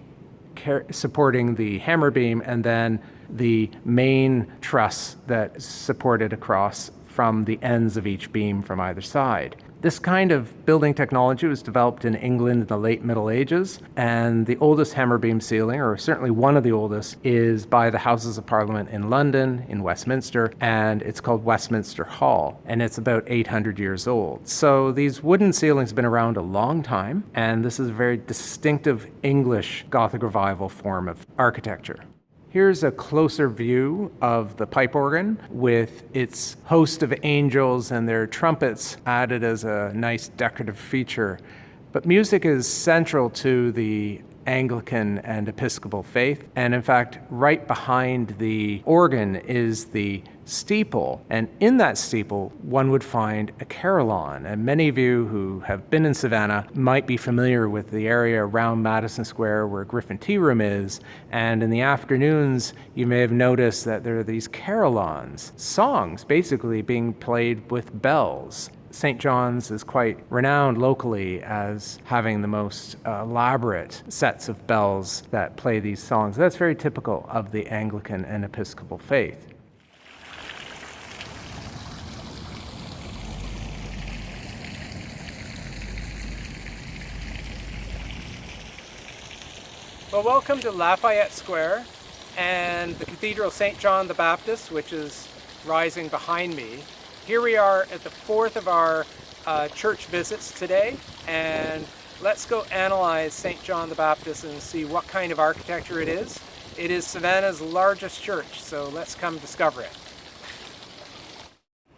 supporting the hammer beam and then the main truss that's supported across from the ends of each beam from either side. This kind of building technology was developed in England in the late Middle Ages, and the oldest hammer beam ceiling, or certainly one of the oldest, is by the Houses of Parliament in London, in Westminster, and it's called Westminster Hall, and it's about 800 years old. So these wooden ceilings have been around a long time, and this is a very distinctive English Gothic Revival form of architecture. Here's a closer view of the pipe organ with its host of angels and their trumpets added as a nice decorative feature. But music is central to the Anglican and Episcopal faith. And in fact, right behind the organ is the steeple. And in that steeple, one would find a carillon. And many of you who have been in Savannah might be familiar with the area around Madison Square where Griffin Tea Room is. And in the afternoons, you may have noticed that there are these carillons, songs basically being played with bells. St. John's is quite renowned locally as having the most elaborate sets of bells that play these songs. That's very typical of the Anglican and Episcopal faith. Well, welcome to Lafayette Square and the Cathedral St. John the Baptist, which is rising behind me. Here we are at the fourth of our church visits today, and let's go analyze St. John the Baptist and see what kind of architecture it is. It is Savannah's largest church, so let's come discover it.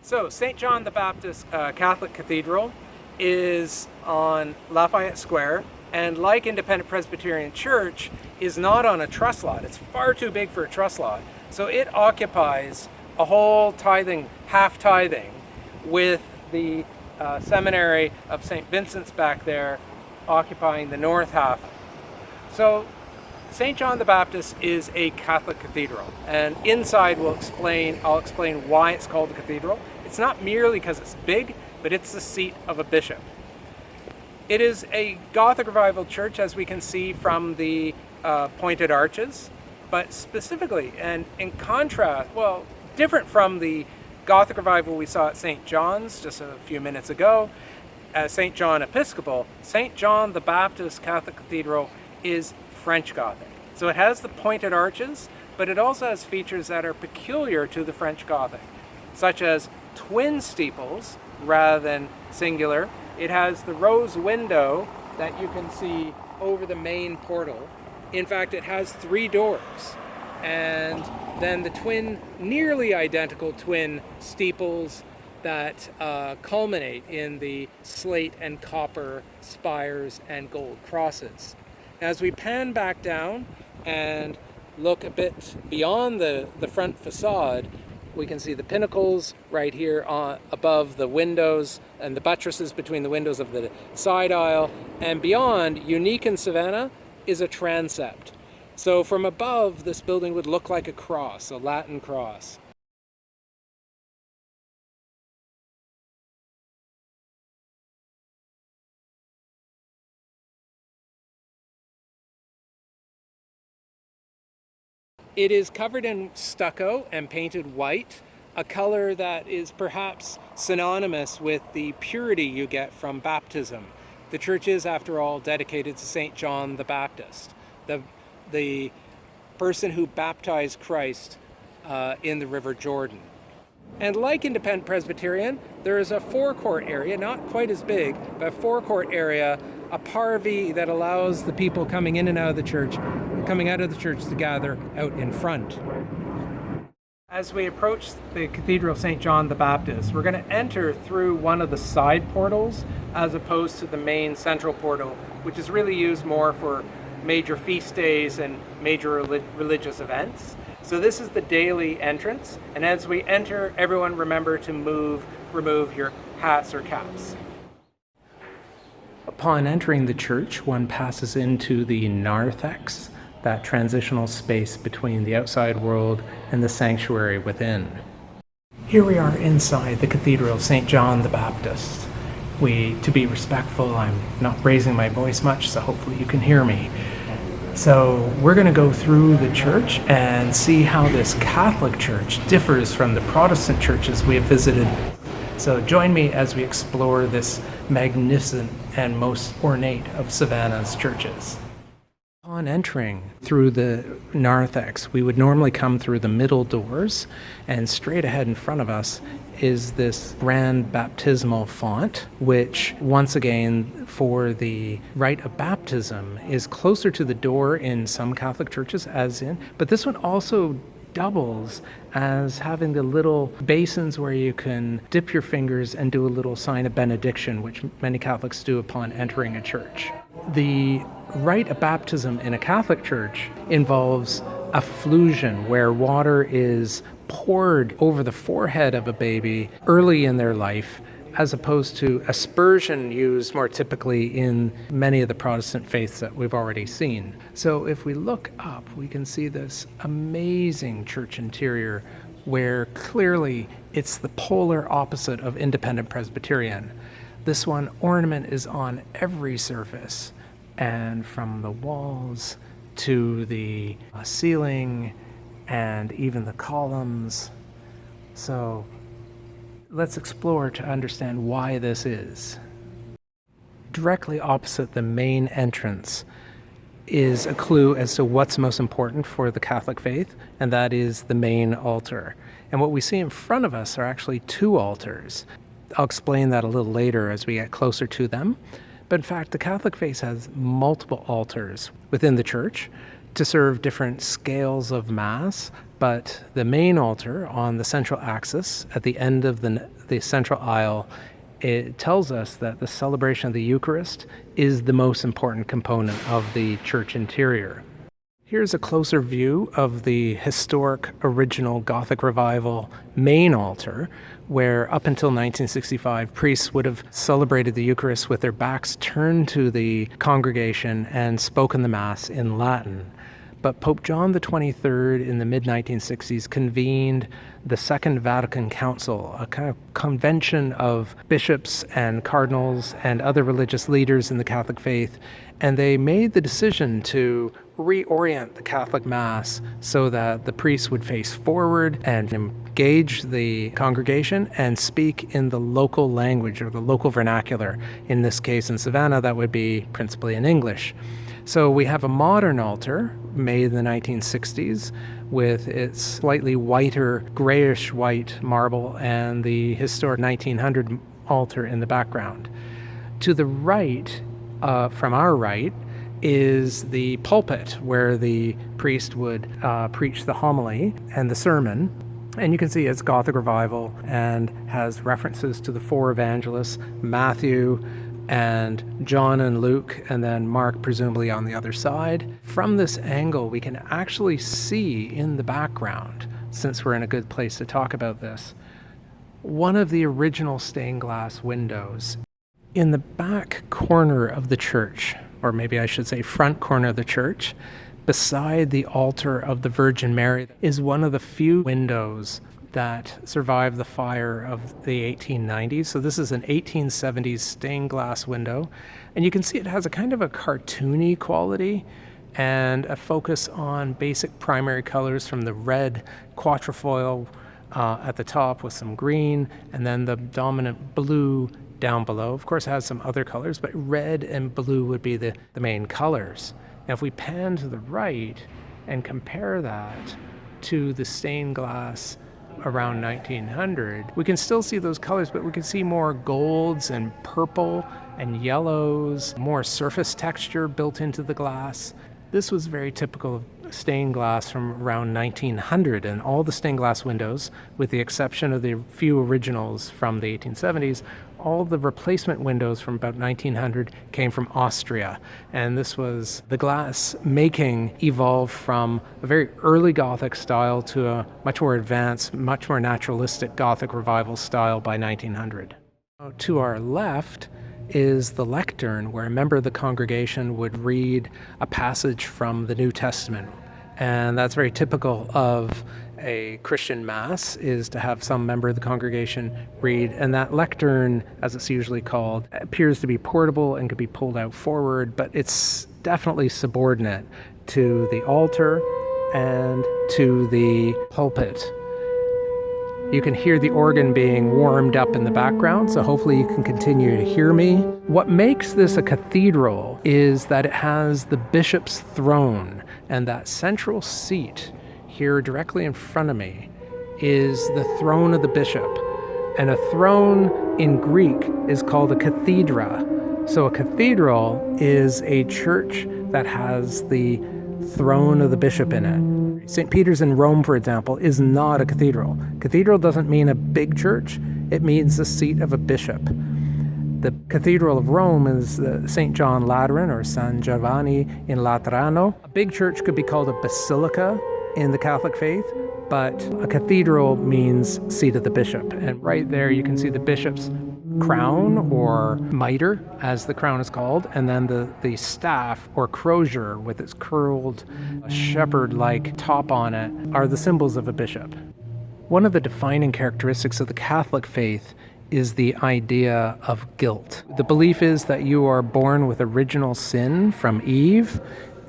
So, St. John the Baptist Catholic Cathedral is on Lafayette Square, and like Independent Presbyterian Church, is not on a trust lot. It's far too big for a trust lot. So it occupies a whole tithing, half tithing, with the seminary of St. Vincent's back there occupying the north half. So St. John the Baptist is a Catholic cathedral, and inside I'll explain why it's called a cathedral. It's not merely because it's big, but it's the seat of a bishop. It is a Gothic Revival church, as we can see from the pointed arches, but specifically, and in contrast, well, different from the Gothic Revival we saw at St. John's just a few minutes ago, as St. John Episcopal, St. John the Baptist Catholic Cathedral is French Gothic. So it has the pointed arches, but it also has features that are peculiar to the French Gothic, such as twin steeples rather than singular. It has the rose window that you can see over the main portal. In fact, it has 3 doors. And then the nearly identical twin steeples that culminate in the slate and copper spires and gold crosses. As we pan back down and look a bit beyond the front facade, we can see the pinnacles right here above the windows and the buttresses between the windows of the side aisle. And beyond, unique in Savannah, is a transept. So from above, this building would look like a cross, a Latin cross. It is covered in stucco and painted white, a color that is perhaps synonymous with the purity you get from baptism. The church is, after all, dedicated to St. John the Baptist, the person who baptized Christ in the River Jordan. And like Independent Presbyterian, there is a forecourt area, not quite as big, but a forecourt area, a parvis that allows the people coming in and out of the church, to gather out in front. As we approach the Cathedral of St. John the Baptist, we're going to enter through one of the side portals as opposed to the main central portal, which is really used more for major feast days and major religious events. So this is the daily entrance, and as we enter, everyone remember to remove your hats or caps. Upon entering the church, one passes into the narthex, that transitional space between the outside world and the sanctuary within. Here we are inside the Cathedral of St. John the Baptist. To be respectful, I'm not raising my voice much, so hopefully you can hear me. So we're going to go through the church and see how this Catholic church differs from the Protestant churches we have visited. So join me as we explore this magnificent and most ornate of Savannah's churches. Upon entering through the narthex, we would normally come through the middle doors, and straight ahead in front of us is this grand baptismal font, which once again for the rite of baptism is closer to the door in some Catholic churches but this one also doubles as having the little basins where you can dip your fingers and do a little sign of benediction, which many Catholics do upon entering a church. The rite of baptism in a Catholic church involves efflusion, where water is poured over the forehead of a baby early in their life, as opposed to aspersion used more typically in many of the Protestant faiths that we've already seen. So if we look up, we can see this amazing church interior where clearly it's the polar opposite of Independent Presbyterian. This one, ornament is on every surface, and from the walls to the ceiling and even the columns. So let's explore to understand why this is. Directly opposite the main entrance is a clue as to what's most important for the Catholic faith, and that is the main altar. And what we see in front of us are actually two altars. I'll explain that a little later as we get closer to them. But in fact, the Catholic faith has multiple altars within the church to serve different scales of Mass, but the main altar on the central axis at the end of the central aisle, it tells us that the celebration of the Eucharist is the most important component of the church interior. Here's a closer view of the historic original Gothic Revival main altar, where up until 1965, priests would have celebrated the Eucharist with their backs turned to the congregation and spoken the Mass in Latin. But Pope John XXIII in the mid-1960s convened the Second Vatican Council, a kind of convention of bishops and cardinals and other religious leaders in the Catholic faith, and they made the decision to reorient the Catholic Mass so that the priests would face forward and engage the congregation and speak in the local language or the local vernacular. In this case, in Savannah, that would be principally in English. So we have a modern altar made in the 1960s with its slightly whiter, grayish white marble and the historic 1900 altar in the background. To the right, from our right, is the pulpit where the priest would preach the homily and the sermon. And you can see it's Gothic Revival and has references to the four evangelists, Matthew, and John and Luke, and then Mark presumably on the other side. From this angle, we can actually see in the background, since we're in a good place to talk about this, one of the original stained glass windows. In the back corner of the church, or maybe I should say front corner of the church, beside the altar of the Virgin Mary, is one of the few windows that survived the fire of the 1890s. So this is an 1870s stained glass window. And you can see it has a kind of a cartoony quality and a focus on basic primary colors from the red quatrefoil at the top with some green, and then the dominant blue down below. Of course, it has some other colors, but red and blue would be the main colors. Now, if we pan to the right and compare that to the stained glass around 1900, we can still see those colors, but we can see more golds and purple and yellows, more surface texture built into the glass. This was very typical of stained glass from around 1900, and all the stained glass windows, with the exception of the few originals from the 1870s, all the replacement windows from about 1900 came from Austria. And this was the glass making evolved from a very early Gothic style to a much more advanced, much more naturalistic Gothic Revival style by 1900. To our left is the lectern, where a member of the congregation would read a passage from the New Testament. And that's very typical of a Christian Mass, is to have some member of the congregation read. And that lectern, as it's usually called, appears to be portable and could be pulled out forward, but it's definitely subordinate to the altar and to the pulpit. You can hear the organ being warmed up in the background, so hopefully you can continue to hear me. What makes this a cathedral is that it has the bishop's throne, and that central seat here directly in front of me is the throne of the bishop. And a throne in Greek is called a cathedra. So a cathedral is a church that has the throne of the bishop in it. St. Peter's in Rome, for example, is not a cathedral. Cathedral doesn't mean a big church. It means the seat of a bishop. The Cathedral of Rome is St. John Lateran, or San Giovanni in Laterano. A big church could be called a basilica in the Catholic faith, but a cathedral means seat of the bishop. And right there you can see the bishop's crown, or mitre, as the crown is called, and then the staff, or crozier, with its curled shepherd-like top on it, are the symbols of a bishop. One of the defining characteristics of the Catholic faith is the idea of guilt. The belief is that you are born with original sin from Eve,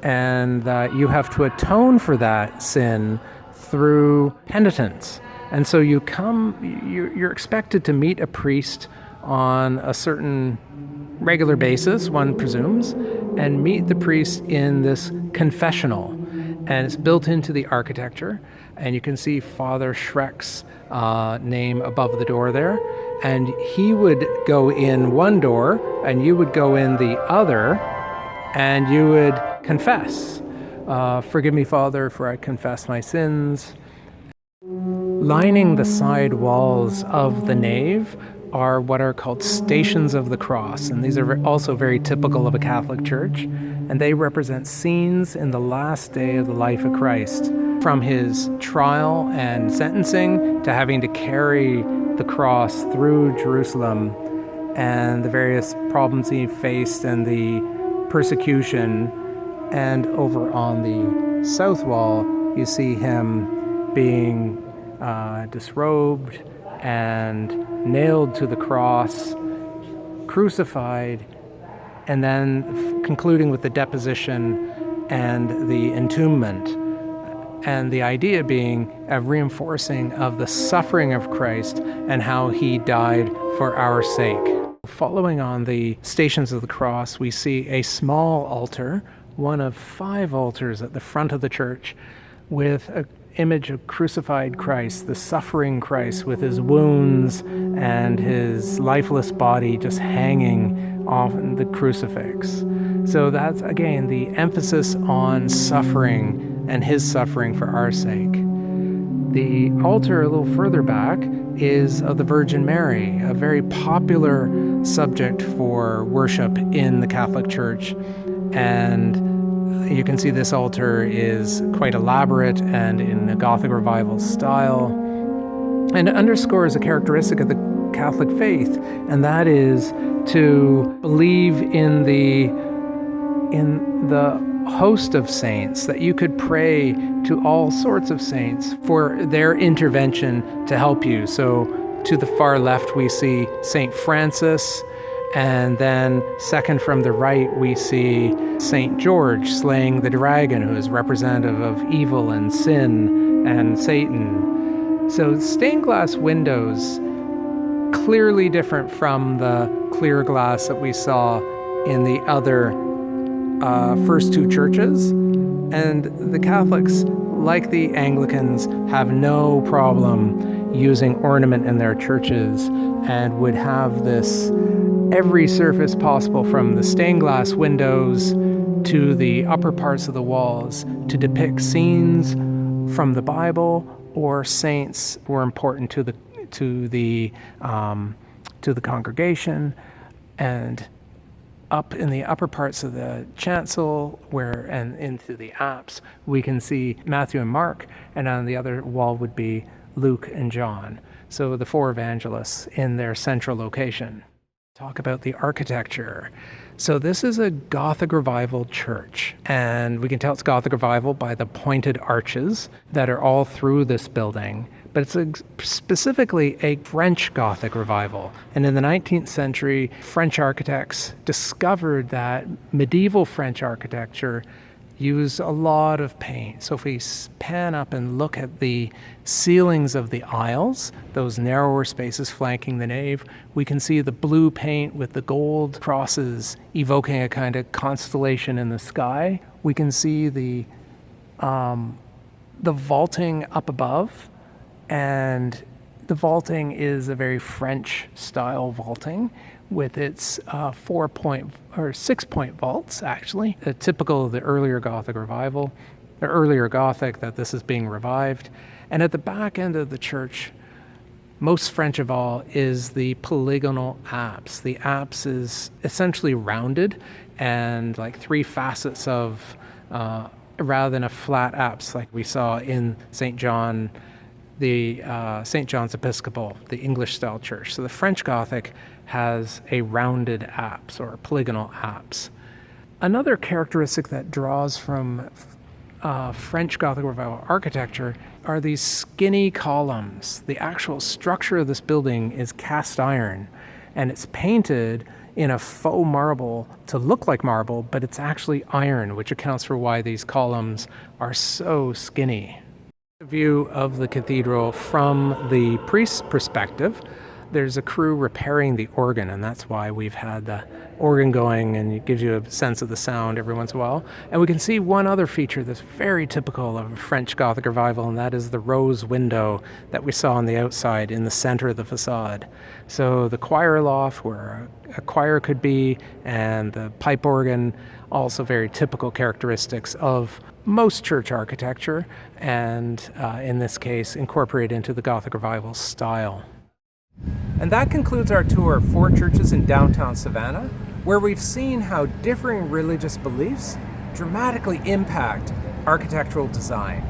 and that you have to atone for that sin through penitence. And so you're expected to meet a priest on a certain regular basis, one presumes, and meet the priest in this confessional. And it's built into the architecture. And you can see Father Schreck's name above the door there. And he would go in one door, and you would go in the other, and you would confess. Forgive me, Father, for I confess my sins. Lining the side walls of the nave are what are called Stations of the Cross, and these are also very typical of a Catholic church, and they represent scenes in the last day of the life of Christ, from his trial and sentencing to having to carry the cross through Jerusalem and the various problems he faced and the persecution. And over on the south wall, you see him being disrobed and nailed to the cross, crucified, and then concluding with the deposition and the entombment. And the idea being a reinforcing of the suffering of Christ and how he died for our sake. Following on the Stations of the Cross, we see a small altar, one of 5 altars at the front of the church, with an image of crucified Christ, the suffering Christ, with his wounds and his lifeless body just hanging off the crucifix. So that's, again, the emphasis on suffering and his suffering for our sake. The altar a little further back is of the Virgin Mary, a very popular subject for worship in the Catholic Church. And you can see this altar is quite elaborate and in a Gothic Revival style, and it underscores a characteristic of the Catholic faith, and that is to believe in the host of saints, that you could pray to all sorts of saints for their intervention to help you. So to the far left we see St. Francis, and then second from the right we see St. George slaying the dragon, who is representative of evil and sin and Satan. So stained glass windows, clearly different from the clear glass that we saw in the other first 2 churches. And the Catholics, like the Anglicans, have no problem using ornament in their churches and would have this every surface possible, from the stained glass windows to the upper parts of the walls, to depict scenes from the Bible or saints who were important to the congregation. And up in the upper parts of the chancel and into the apse, we can see Matthew and Mark, and on the other wall would be Luke and John. So the 4 evangelists in their central location. Talk about the architecture. So this is a Gothic Revival church, and we can tell it's Gothic Revival by the pointed arches that are all through this building. But it's specifically a French Gothic Revival. And in the 19th century, French architects discovered that medieval French architecture used a lot of paint. So if we pan up and look at the ceilings of the aisles, those narrower spaces flanking the nave, we can see the blue paint with the gold crosses evoking a kind of constellation in the sky. We can see the vaulting up above, and the vaulting is a very French style vaulting with its 6-point vaults, actually, typical of the earlier Gothic Revival, the earlier Gothic, that this is being revived. And at the back end of the church, most French of all, is the polygonal apse. The apse is essentially rounded and like 3 facets of, rather than a flat apse like we saw in St. John, the St. John's Episcopal, the English-style church. So the French Gothic has a rounded apse or a polygonal apse. Another characteristic that draws from French Gothic Revival architecture are these skinny columns. The actual structure of this building is cast iron, and it's painted in a faux marble to look like marble, but it's actually iron, which accounts for why these columns are so skinny. A view of the cathedral from the priest's perspective. there's a crew repairing the organ, and that's why we've had the organ going, and it gives you a sense of the sound every once in a while. And we can see one other feature that's very typical of a French Gothic revival, and that is the rose window that we saw on the outside in the center of the facade. So the choir loft, where a choir could be, and the pipe organ, also very typical characteristics of most church architecture, and in this case, incorporated into the Gothic revival style. And that concludes our tour of 4 churches in downtown Savannah, where we've seen how differing religious beliefs dramatically impact architectural design.